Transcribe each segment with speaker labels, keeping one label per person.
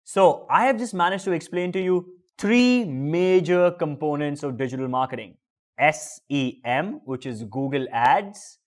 Speaker 1: So I have just managed to explain to you three major components of digital marketing. SEM, which is Google Ads,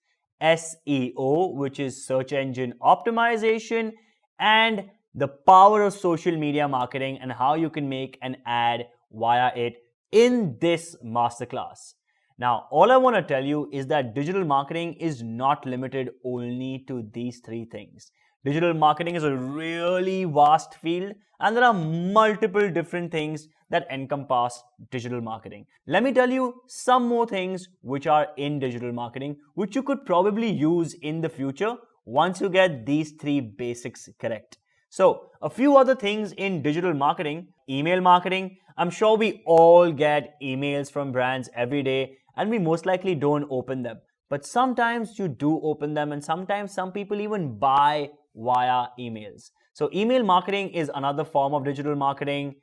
Speaker 1: SEO, which is search engine optimization, and the power of social media marketing and how you can make an ad via it in this masterclass. Now, all I want to tell you is that digital marketing is not limited only to these three things. Digital marketing is a really vast field and there are multiple different things that encompass digital marketing. Let me tell you some more things which are in digital marketing, which you could probably use in the future once you get these three basics correct. So, a few other things in digital marketing. Email marketing. I'm sure we all get emails from brands every day and we most likely don't open them. But sometimes you do open them and sometimes some people even buy via emails. So email marketing is another form of digital marketing.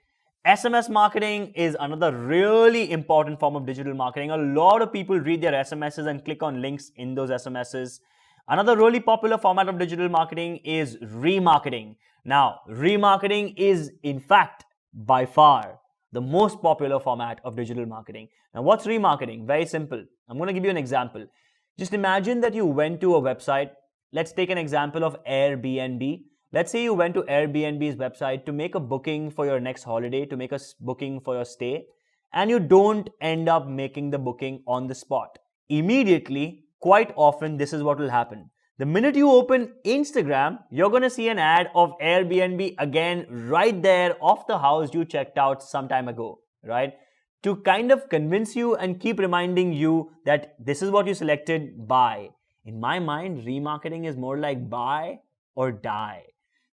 Speaker 1: SMS marketing is another really important form of digital marketing. A lot of people read their SMSs and click on links in those SMSs. Another really popular format of digital marketing is remarketing. Now, remarketing is in fact by far the most popular format of digital marketing. Now, what's remarketing? Very simple. I'm going to give you an example. Just imagine that you went to a website. Let's take an example of Airbnb. Let's say you went to Airbnb's website to make a booking for your next holiday, to make a booking for your stay, and you don't end up making the booking on the spot. Immediately, quite often, this is what will happen. The minute you open Instagram, you're going to see an ad of Airbnb again right there of the house you checked out some time ago, right? To kind of convince you and keep reminding you that this is what you selected, buy. In my mind, remarketing is more like buy or die.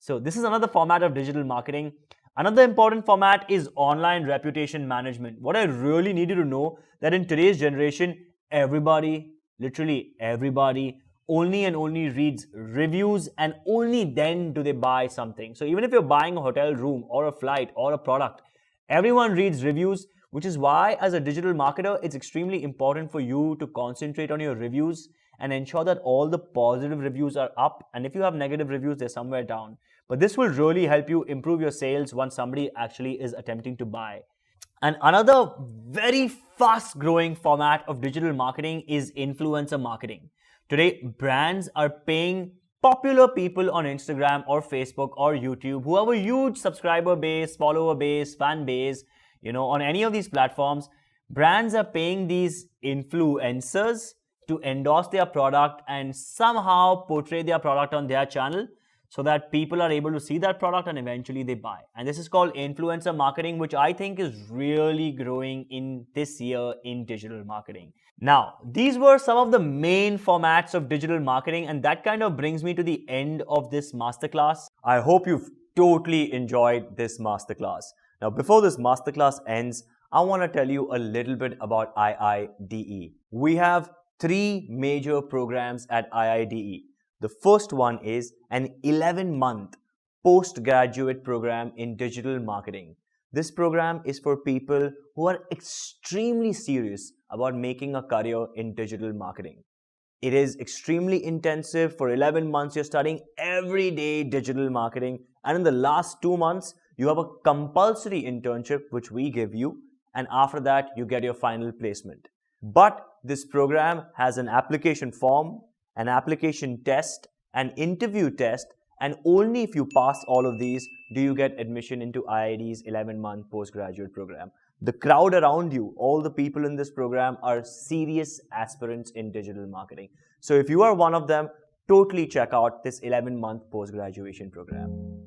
Speaker 1: So this is another format of digital marketing. Another important format is online reputation management. What I really need you to know that in today's generation, everybody, literally everybody, only and only reads reviews and only then do they buy something. So even if you're buying a hotel room or a flight or a product, everyone reads reviews, which is why as a digital marketer, it's extremely important for you to concentrate on your reviews and ensure that all the positive reviews are up. And if you have negative reviews, they're somewhere down. But this will really help you improve your sales once somebody actually is attempting to buy. And another very fast growing format of digital marketing is influencer marketing. Today, brands are paying popular people on Instagram or Facebook or YouTube who have a huge subscriber base, follower base, fan base, on any of these platforms. Brands are paying these influencers to endorse their product and somehow portray their product on their channel so that people are able to see that product and eventually they buy. And this is called influencer marketing, which I think is really growing in this year in digital marketing. Now, these were some of the main formats of digital marketing, and that kind of brings me to the end of this masterclass. I hope you've totally enjoyed this masterclass. Now, before this masterclass ends, I want to tell you a little bit about IIDE. We have three major programs at IIDE. The first one is an 11-month postgraduate program in digital marketing. This program is for people who are extremely serious about making a career in digital marketing. It is extremely intensive. For 11 months, you're studying everyday digital marketing. And in the last 2 months, you have a compulsory internship, which we give you. And after that, you get your final placement. But this program has an application form, an application test, an interview test, and only if you pass all of these do you get admission into IID's 11-month postgraduate program. The crowd around you, all the people in this program are serious aspirants in digital marketing. So if you are one of them, totally check out this 11-month post-graduation program.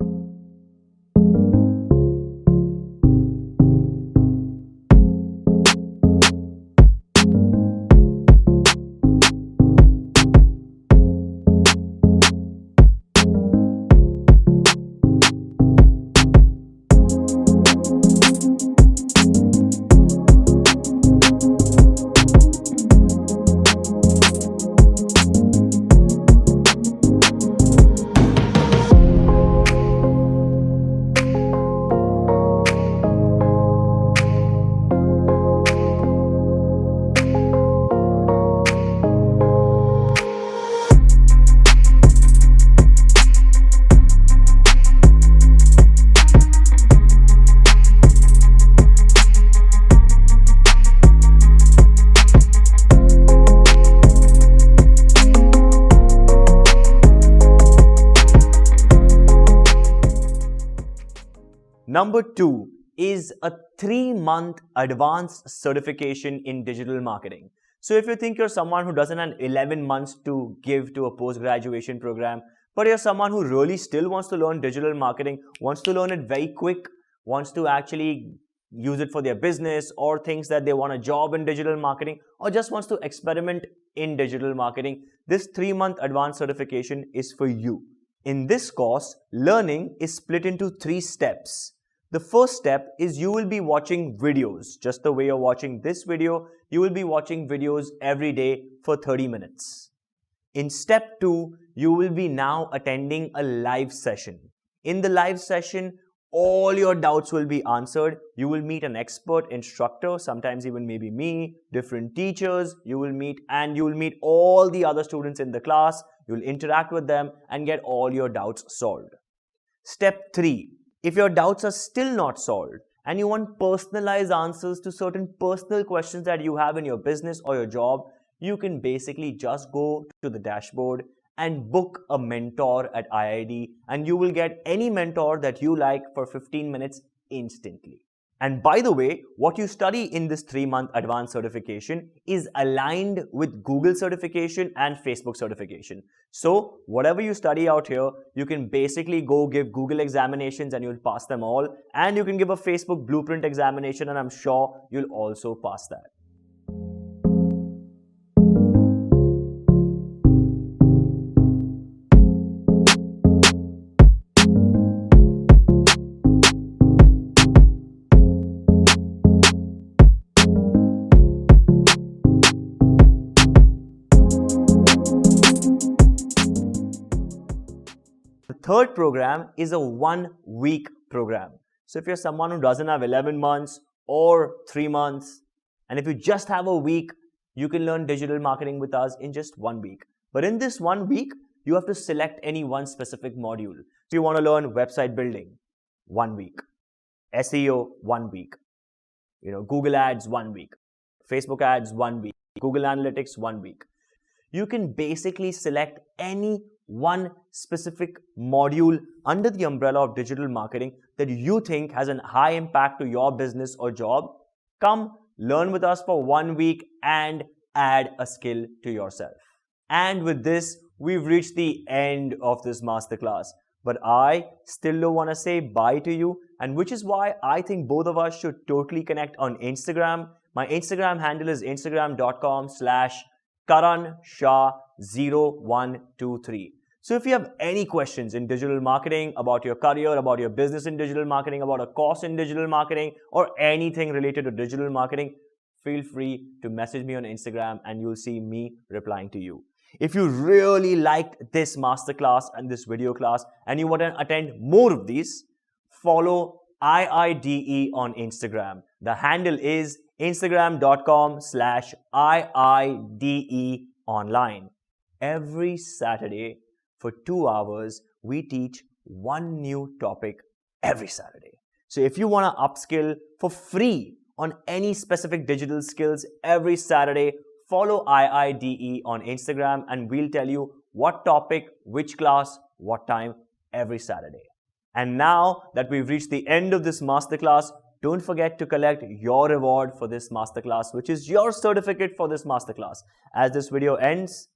Speaker 1: Number 2 is a 3-month advanced certification in digital marketing. So if you think you're someone who doesn't have 11 months to give to a post-graduation program, but you're someone who really still wants to learn digital marketing, wants to learn it very quick, wants to actually use it for their business, or thinks that they want a job in digital marketing, or just wants to experiment in digital marketing, this 3-month advanced certification is for you. In this course, learning is split into 3 steps. The first step is you will be watching videos. Just the way you're watching this video, you will be watching videos every day for 30 minutes. In step 2, you will be now attending a live session. In the live session, all your doubts will be answered. You will meet an expert instructor, sometimes even maybe me, different teachers you will meet, and you will meet all the other students in the class. You'll interact with them and get all your doubts solved. Step 3. If your doubts are still not solved and you want personalized answers to certain personal questions that you have in your business or your job, you can basically just go to the dashboard and book a mentor at IID, and you will get any mentor that you like for 15 minutes instantly. And by the way, what you study in this 3-month advanced certification is aligned with Google certification and Facebook certification. So whatever you study out here, you can basically go give Google examinations and you'll pass them all. And you can give a Facebook blueprint examination, and I'm sure you'll also pass that. The third program is a 1-week program. So if you're someone who doesn't have 11 months or 3 months, and if you just have a week, you can learn digital marketing with us in just 1 week. But in this 1 week, you have to select any one specific module. So you want to learn website building, 1 week. SEO, 1 week. Google ads, 1 week. Facebook ads, 1 week. Google Analytics, 1 week. You can basically select any one specific module under the umbrella of digital marketing that you think has a high impact to your business or job. Come learn with us for 1 week and add a skill to yourself. And with this, we've reached the end of this masterclass. But I still don't want to say bye to you, and which is why I think both of us should totally connect on Instagram. My Instagram handle is instagram.com/KaranShah0123. So if you have any questions in digital marketing, about your career, about your business in digital marketing, about a course in digital marketing, or anything related to digital marketing, feel free to message me on Instagram and you'll see me replying to you. If you really liked this masterclass and this video class and you want to attend more of these, follow IIDE on Instagram. The handle is instagram.com/IIDEonline. Every Saturday for 2 hours, we teach one new topic every Saturday. So if you want to upskill for free on any specific digital skills every Saturday, follow IIDE on Instagram and we'll tell you what topic, which class, what time every Saturday. And now that we've reached the end of this masterclass, don't forget to collect your reward for this masterclass, which is your certificate for this masterclass. As this video ends,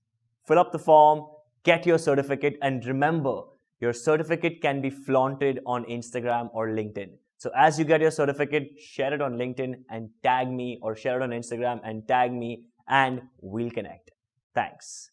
Speaker 1: fill up the form, get your certificate, and remember, your certificate can be flaunted on Instagram or LinkedIn. So as you get your certificate, share it on LinkedIn and tag me, or share it on Instagram and tag me, and we'll connect. Thanks.